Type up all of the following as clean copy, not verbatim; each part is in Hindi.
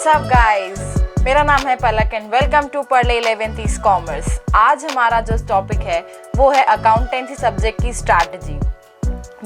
व्हाट्सअप गाइस, मेरा नाम है पलक एंड वेलकम टू पढ़ले 11th कॉमर्स। आज हमारा जो टॉपिक है वो है अकाउंटेंसी सब्जेक्ट की स्ट्रैटेजी।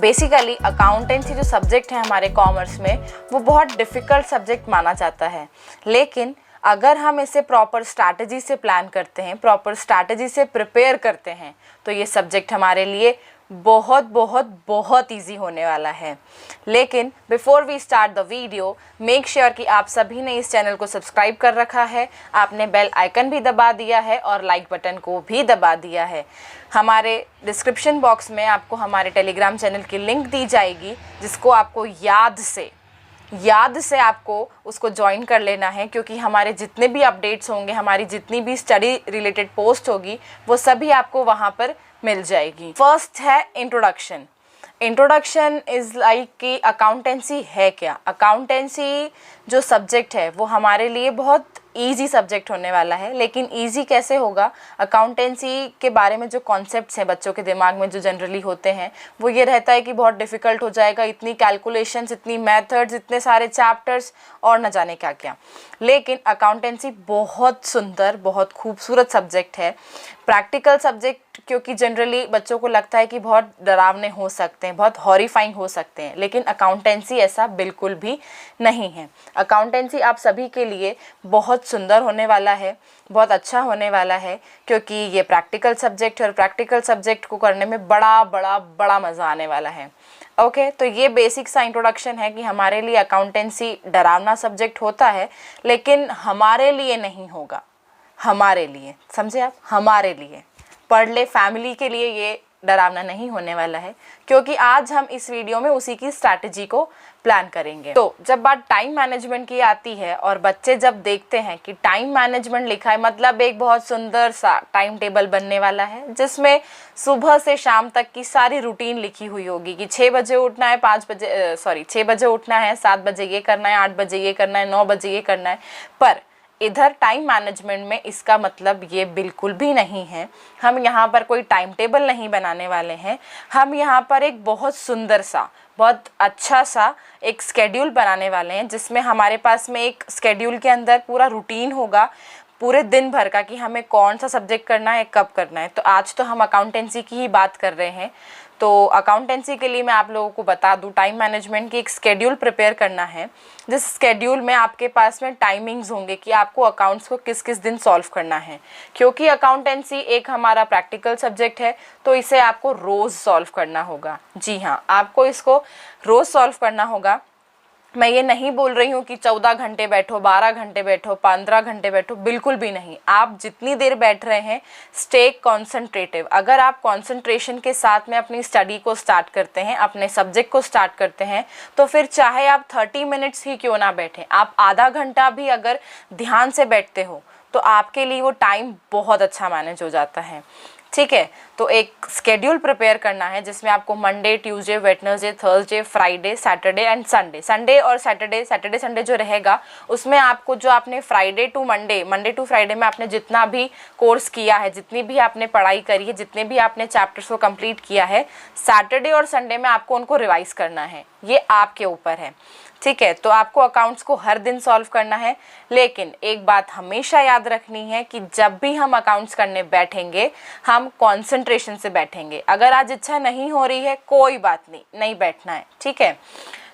बेसिकली अकाउंटेंसी जो सब्जेक्ट है हमारे कॉमर्स में वो बहुत डिफ़िकल्ट सब्जेक्ट माना जाता है, लेकिन अगर हम इसे प्रॉपर स्ट्रैटेजी से प्लान करते हैं, प्रॉपर स्ट्रैटेजी से प्रिपेयर करते हैं तो ये सब्जेक्ट हमारे लिए बहुत बहुत बहुत इजी होने वाला है। लेकिन before we start the video, make sure कि आप सभी ने इस चैनल को सब्सक्राइब कर रखा है, आपने बेल आइकन भी दबा दिया है और लाइक बटन को भी दबा दिया है। हमारे डिस्क्रिप्शन बॉक्स में आपको हमारे टेलीग्राम चैनल की लिंक दी जाएगी, जिसको आपको याद से आपको उसको ज्वाइन कर लेना है, क्योंकि हमारे जितने भी अपडेट्स होंगे, हमारी जितनी भी स्टडी रिलेटेड पोस्ट होगी, वो सभी आपको वहाँ पर मिल जाएगी। फर्स्ट है इंट्रोडक्शन। इंट्रोडक्शन इज़ लाइक कि अकाउंटेंसी है क्या। अकाउंटेंसी जो सब्जेक्ट है वो हमारे लिए बहुत इजी सब्जेक्ट होने वाला है, लेकिन इजी कैसे होगा? अकाउंटेंसी के बारे में जो कॉन्सेप्ट्स हैं बच्चों के दिमाग में जो जनरली होते हैं वो ये रहता है कि बहुत डिफ़िकल्ट हो जाएगा, इतनी कैलकुलेशंस, इतनी मेथड्स, इतने सारे चैप्टर्स और न जाने क्या क्या। लेकिन अकाउंटेंसी बहुत सुंदर, बहुत खूबसूरत सब्जेक्ट है, प्रैक्टिकल सब्जेक्ट, क्योंकि जनरली बच्चों को लगता है कि बहुत डरावने हो सकते हैं, बहुत हॉरिफाइंग हो सकते हैं, लेकिन अकाउंटेंसी ऐसा बिल्कुल भी नहीं है। अकाउंटेंसी आप सभी के लिए बहुत सुंदर होने वाला है, बहुत अच्छा होने वाला है, क्योंकि ये प्रैक्टिकल सब्जेक्ट है और प्रैक्टिकल सब्जेक्ट को करने में बड़ा मज़ा आने वाला है। ओके, तो ये बेसिक सा इंट्रोडक्शन है कि हमारे लिए अकाउंटेंसी डरावना सब्जेक्ट होता है, लेकिन हमारे लिए नहीं होगा। हमारे लिए, समझे आप? हमारे लिए, पढ़ले फैमिली के लिए ये डरावना नहीं होने वाला है, क्योंकि आज हम इस वीडियो में उसी की स्ट्रैटेजी को प्लान करेंगे। तो जब बात टाइम मैनेजमेंट की आती है और बच्चे जब देखते हैं कि टाइम मैनेजमेंट लिखा है, मतलब एक बहुत सुंदर सा टाइम टेबल बनने वाला है, जिसमें सुबह से शाम तक की सारी रूटीन लिखी हुई होगी कि 6 बजे उठना है, 6 बजे उठना है, 7 बजे ये करना है, 8 बजे ये करना है, 9 बजे ये करना है। पर इधर टाइम मैनेजमेंट में इसका मतलब ये बिल्कुल भी नहीं है। हम यहाँ पर कोई टाइम टेबल नहीं बनाने वाले हैं, हम यहाँ पर एक बहुत सुंदर सा, बहुत अच्छा सा एक स्केड्यूल बनाने वाले हैं, जिसमें हमारे पास में एक स्केड्यूल के अंदर पूरा रूटीन होगा पूरे दिन भर का कि हमें कौन सा सब्जेक्ट करना है, कब करना है। तो आज तो हम अकाउंटेंसी की ही बात कर रहे हैं, तो अकाउंटेंसी के लिए मैं आप लोगों को बता दूं, टाइम मैनेजमेंट की एक स्केड्यूल प्रिपेयर करना है, जिस स्केड्यूल में आपके पास में टाइमिंग्स होंगे कि आपको अकाउंट्स को किस किस दिन सॉल्व करना है। क्योंकि अकाउंटेंसी एक हमारा प्रैक्टिकल सब्जेक्ट है, तो इसे आपको रोज़ सॉल्व करना होगा। जी हाँ, आपको इसको रोज़ सॉल्व करना होगा। मैं ये नहीं बोल रही हूँ कि 14 घंटे बैठो, 12 घंटे बैठो, 15 घंटे बैठो, बिल्कुल भी नहीं। आप जितनी देर बैठ रहे हैं, स्टे कॉन्सेंट्रेटिव। अगर आप कॉन्सेंट्रेशन के साथ में अपनी स्टडी को स्टार्ट करते हैं, अपने सब्जेक्ट को स्टार्ट करते हैं, तो फिर चाहे आप 30 मिनट्स ही क्यों ना बैठें, आप आधा घंटा भी अगर ध्यान से बैठते हो तो आपके लिए वो टाइम बहुत अच्छा मैनेज हो जाता है। ठीक है, तो एक स्केड्यूल प्रिपेयर करना है, जिसमें आपको Monday, Tuesday, Wednesday, Thursday, Friday, Saturday and Sunday और सैटरडे संडे जो रहेगा, उसमें आपको जो आपने मंडे टू फ्राइडे में आपने जितना भी कोर्स किया है, जितनी भी आपने पढ़ाई करी है, जितने भी आपने चैप्टर्स को कंप्लीट किया है, सैटरडे और संडे में आपको उनको रिवाइज करना है। ये आपके ऊपर है। ठीक है, तो आपको अकाउंट्स को हर दिन सॉल्व करना है, लेकिन एक बात हमेशा याद रखनी है कि जब भी हम अकाउंट्स करने बैठेंगे, हम कंसंट्रेशन से बैठेंगे। अगर आज इच्छा नहीं हो रही है, कोई बात नहीं बैठना है। ठीक है,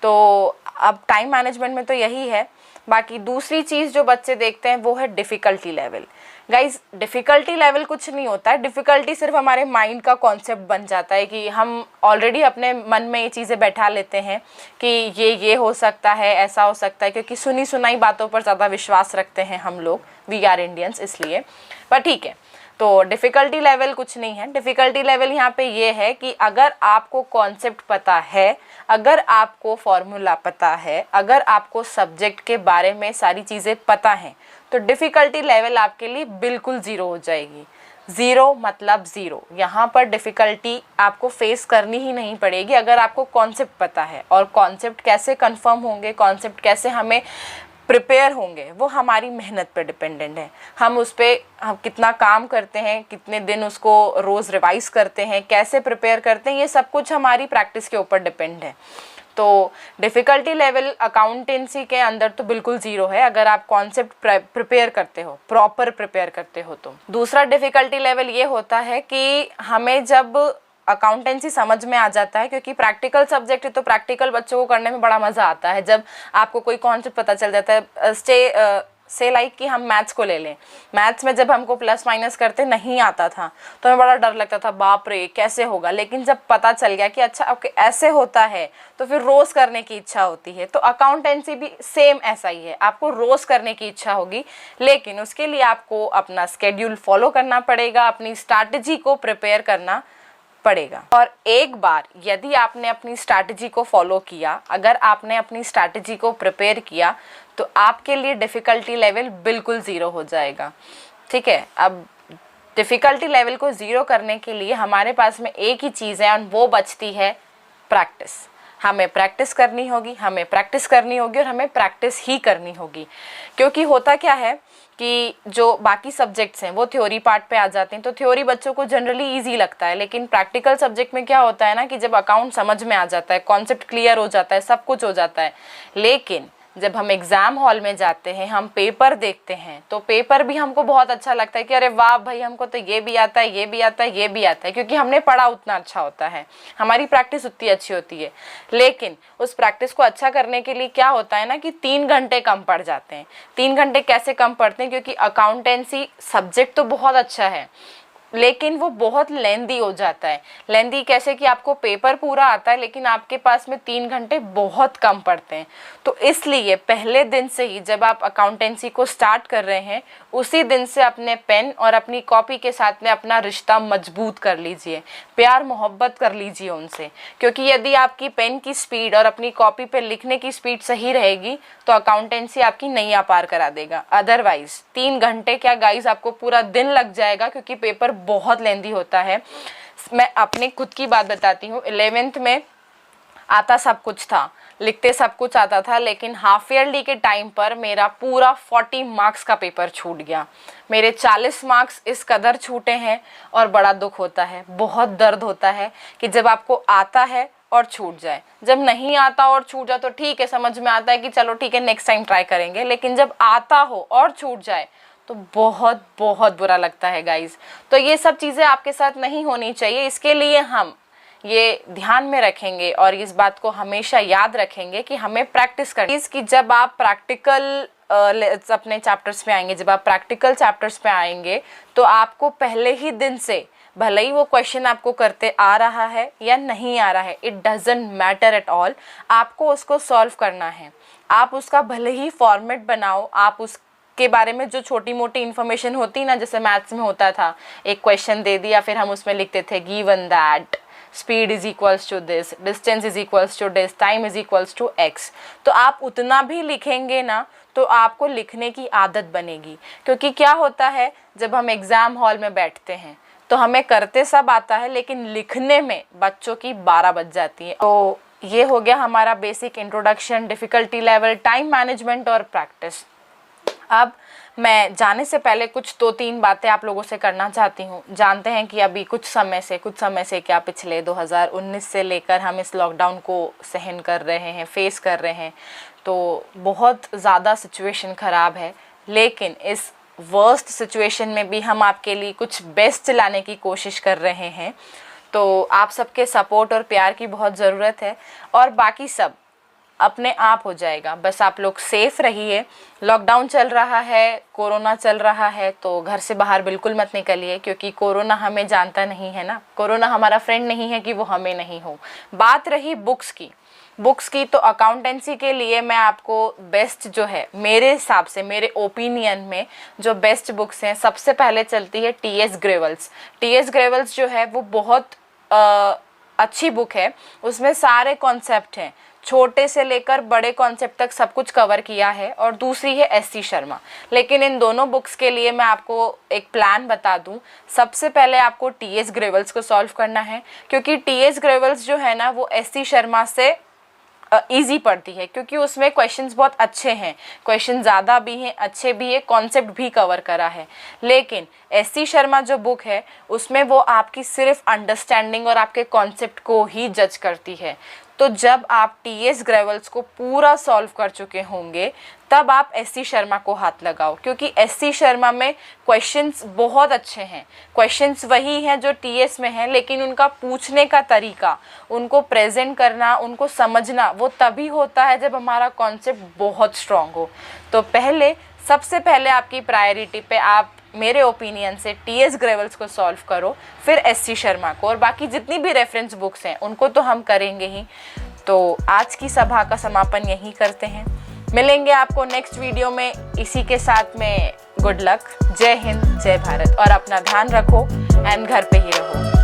तो अब टाइम मैनेजमेंट में तो यही है। बाकी दूसरी चीज़ जो बच्चे देखते हैं वो है difficulty level. Guys, difficulty level कुछ नहीं होता है, डिफ़िकल्टी सिर्फ हमारे माइंड का कॉन्सेप्ट बन जाता है कि हम ऑलरेडी अपने मन में ये चीज़ें बैठा लेते हैं कि ये हो सकता है, ऐसा हो सकता है, क्योंकि सुनी सुनाई बातों पर ज़्यादा विश्वास रखते हैं हम लोग, वी आर इंडियंस, इसलिए। पर ठीक है, तो डिफ़िकल्टी लेवल कुछ नहीं है। डिफ़िकल्टी लेवल यहाँ पे ये है कि अगर आपको कॉन्सेप्ट पता है, अगर आपको फॉर्मूला पता है, अगर आपको सब्जेक्ट के बारे में सारी चीज़ें पता हैं, तो डिफ़िकल्टी लेवल आपके लिए बिल्कुल ज़ीरो हो जाएगी। ज़ीरो मतलब ज़ीरो। यहाँ पर डिफ़िकल्टी आपको फेस करनी ही नहीं पड़ेगी अगर आपको कॉन्सेप्ट पता है। और कॉन्सेप्ट कैसे कंफर्म होंगे, कॉन्सेप्ट कैसे हमें प्रिपेयर होंगे, वो हमारी मेहनत पर डिपेंडेंट है। हम उस पर हम कितना काम करते हैं, कितने दिन उसको रोज़ रिवाइज करते हैं, कैसे प्रिपेयर करते हैं, ये सब कुछ हमारी प्रैक्टिस के ऊपर डिपेंड है। तो डिफ़िकल्टी लेवल अकाउंटेंसी के अंदर तो बिल्कुल ज़ीरो है अगर आप कॉन्सेप्ट प्रिपेयर करते हो, प्रॉपर प्रिपेयर करते हो तो। दूसरा डिफ़िकल्टी लेवल ये होता है कि हमें जब अकाउंटेंसी समझ में आ जाता है, क्योंकि प्रैक्टिकल सब्जेक्ट है तो प्रैक्टिकल बच्चों को करने में बड़ा मज़ा आता है जब आपको कोई कॉन्सेप्ट पता चल जाता है। से लाइक कि हम मैथ्स को ले लें, मैथ्स में जब हमको प्लस माइनस करते नहीं आता था तो हमें बड़ा डर लगता था, बाप रे कैसे होगा, लेकिन जब पता चल गया कि अच्छा ओके ऐसे होता है तो फिर रोज़ करने की इच्छा होती है। तो अकाउंटेंसी भी सेम ऐसा ही है, आपको रोज़ करने की इच्छा होगी, लेकिन उसके लिए आपको अपना स्केड्यूल फॉलो करना पड़ेगा, अपनी स्ट्रैटेजी को प्रिपेयर करना पड़ेगा। और एक बार यदि आपने अपनी स्ट्रैटेजी को फॉलो किया, अगर आपने अपनी स्ट्रैटेजी को प्रिपेयर किया तो आपके लिए डिफ़िकल्टी लेवल बिल्कुल ज़ीरो हो जाएगा। ठीक है, अब डिफ़िकल्टी लेवल को ज़ीरो करने के लिए हमारे पास में एक ही चीज़ है और वो बचती है प्रैक्टिस। हमें प्रैक्टिस करनी होगी, हमें प्रैक्टिस करनी होगी और हमें प्रैक्टिस ही करनी होगी। क्योंकि होता क्या है कि जो बाकी सब्जेक्ट्स हैं वो थ्योरी पार्ट पे आ जाते हैं, तो थ्योरी बच्चों को जनरली इजी लगता है, लेकिन प्रैक्टिकल सब्जेक्ट में क्या होता है ना कि जब अकाउंट समझ में आ जाता है, कॉन्सेप्ट क्लियर हो जाता है, सब कुछ हो जाता है, लेकिन जब हम एग्ज़ाम हॉल में जाते हैं, हम पेपर देखते हैं, तो पेपर भी हमको बहुत अच्छा लगता है कि अरे वाह भाई हमको तो ये भी आता है, ये भी आता है, ये भी आता है, क्योंकि हमने पढ़ा उतना अच्छा होता है, हमारी प्रैक्टिस उतनी अच्छी होती है। लेकिन उस प्रैक्टिस को अच्छा करने के लिए क्या होता है ना कि 3 घंटे कम पड़ जाते हैं। 3 घंटे कैसे कम पड़ते हैं? क्योंकि अकाउंटेंसी सब्जेक्ट तो बहुत अच्छा है लेकिन वो बहुत लेंदी हो जाता है। लेंदी कैसे कि आपको पेपर पूरा आता है लेकिन आपके पास में 3 घंटे बहुत कम पड़ते हैं। तो इसलिए पहले दिन से ही जब आप अकाउंटेंसी को स्टार्ट कर रहे हैं, उसी दिन से अपने पेन और अपनी कॉपी के साथ में अपना रिश्ता मजबूत कर लीजिए, प्यार मोहब्बत कर लीजिए उनसे। क्योंकि यदि आपकी पेन की स्पीड और अपनी कॉपी पे लिखने की स्पीड सही रहेगी तो अकाउंटेंसी आपकी नैया पार करा देगा। अदरवाइज 3 घंटे क्या गाइस, आपको पूरा दिन लग जाएगा, क्योंकि पेपर बहुत लेंदी होता है। मैं अपनी खुद की बात बताती हूँ, 11th में आता सब कुछ था, लिखते सब कुछ आता था, लेकिन हाफ ईयरली के टाइम पर मेरा पूरा 40 मार्क्स का पेपर छूट गया। मेरे 40 मार्क्स इस कदर छूटे हैं और बड़ा दुख होता है, बहुत दर्द होता है कि जब आपको आता है और छूट जाए। जब नहीं आता और छूट जाए तो ठीक है, समझ में आता है कि चलो ठीक है नेक्स्ट टाइम ट्राई करेंगे, लेकिन जब आता हो और छूट जाए तो बहुत बहुत बुरा लगता है गाइज। तो ये सब चीज़ें आपके साथ नहीं होनी चाहिए। इसके लिए हम ये ध्यान में रखेंगे और इस बात को हमेशा याद रखेंगे कि हमें प्रैक्टिस करनी है। कि जब आप प्रैक्टिकल अपने चैप्टर्स पे आएंगे, जब आप प्रैक्टिकल चैप्टर्स पे आएंगे तो आपको पहले ही दिन से, भले ही वो क्वेश्चन आपको करते आ रहा है या नहीं आ रहा है, it doesn't matter at all, आपको उसको सॉल्व करना है। आप उसका भले ही फॉर्मेट बनाओ, आप उस के बारे में जो छोटी मोटी इन्फॉर्मेशन होती ना, जैसे मैथ्स में होता था, एक क्वेश्चन दे दिया फिर हम उसमें लिखते थे given that speed is equals to this, distance is equals to this, time is equals to X. तो आप उतना भी लिखेंगे ना तो आपको लिखने की आदत बनेगी। क्योंकि क्या होता है, जब हम एग्ज़ाम हॉल में बैठते हैं तो हमें करते सब आता है लेकिन लिखने में बच्चों की 12 बज जाती है। तो ये हो गया हमारा basic introduction, difficulty level, time management और प्रैक्टिस। अब मैं जाने से पहले कुछ 2-3 बातें आप लोगों से करना चाहती हूँ। जानते हैं कि अभी कुछ समय से क्या पिछले 2019 से लेकर हम इस लॉकडाउन को सहन कर रहे हैं, फेस कर रहे हैं, तो बहुत ज़्यादा सिचुएशन ख़राब है। लेकिन इस वर्स्ट सिचुएशन में भी हम आपके लिए कुछ बेस्ट लाने की कोशिश कर रहे हैं। तो आप सबके सपोर्ट और प्यार की बहुत ज़रूरत है और बाकी सब अपने आप हो जाएगा। बस आप लोग सेफ रहिए। लॉकडाउन चल रहा है, कोरोना चल रहा है, तो घर से बाहर बिल्कुल मत निकलिए, क्योंकि कोरोना हमें जानता नहीं है ना, कोरोना हमारा फ्रेंड नहीं है कि वो हमें नहीं हो। बात रही बुक्स की, तो अकाउंटेंसी के लिए मैं आपको बेस्ट जो है, मेरे हिसाब से, मेरे ओपिनियन में जो बेस्ट बुक्स हैं, सबसे पहले चलती है टी.एस. ग्रेवल्स। टी.एस. ग्रेवल्स जो है वो बहुत अच्छी बुक है। उसमें सारे कॉन्सेप्ट हैं, छोटे से लेकर बड़े कॉन्सेप्ट तक सब कुछ कवर किया है। और दूसरी है एस.सी. शर्मा। लेकिन इन दोनों बुक्स के लिए मैं आपको एक प्लान बता दूं। सबसे पहले आपको टी.एस. ग्रेवल्स को सॉल्व करना है, क्योंकि टी.एस. ग्रेवल्स जो है ना वो एस.सी. शर्मा से ईजी पड़ती है, क्योंकि उसमें क्वेश्चंस बहुत अच्छे हैं, क्वेश्चन ज़्यादा भी हैं, अच्छे भी है, कॉन्सेप्ट भी कवर करा है। लेकिन एस.सी. शर्मा जो बुक है उसमें वो आपकी सिर्फ अंडरस्टैंडिंग और आपके कॉन्सेप्ट को ही जज करती है। तो जब आप टीएस ग्रेवल्स को पूरा सॉल्व कर चुके होंगे तब आप एससी शर्मा को हाथ लगाओ, क्योंकि एससी शर्मा में क्वेश्चंस बहुत अच्छे हैं। क्वेश्चंस वही हैं जो टीएस में हैं, लेकिन उनका पूछने का तरीका, उनको प्रेजेंट करना, उनको समझना वो तभी होता है जब हमारा कॉन्सेप्ट बहुत स्ट्रांग हो। तो सबसे पहले आपकी प्रायोरिटी पे आप मेरे ओपिनियन से टीएस ग्रेवल्स को सॉल्व करो, फिर एससी शर्मा को, और बाकी जितनी भी रेफरेंस बुक्स हैं उनको तो हम करेंगे ही। तो आज की सभा का समापन यहीं करते हैं। मिलेंगे आपको नेक्स्ट वीडियो में। इसी के साथ में गुड लक, जय हिंद, जय भारत, और अपना ध्यान रखो एंड घर पे ही रहो।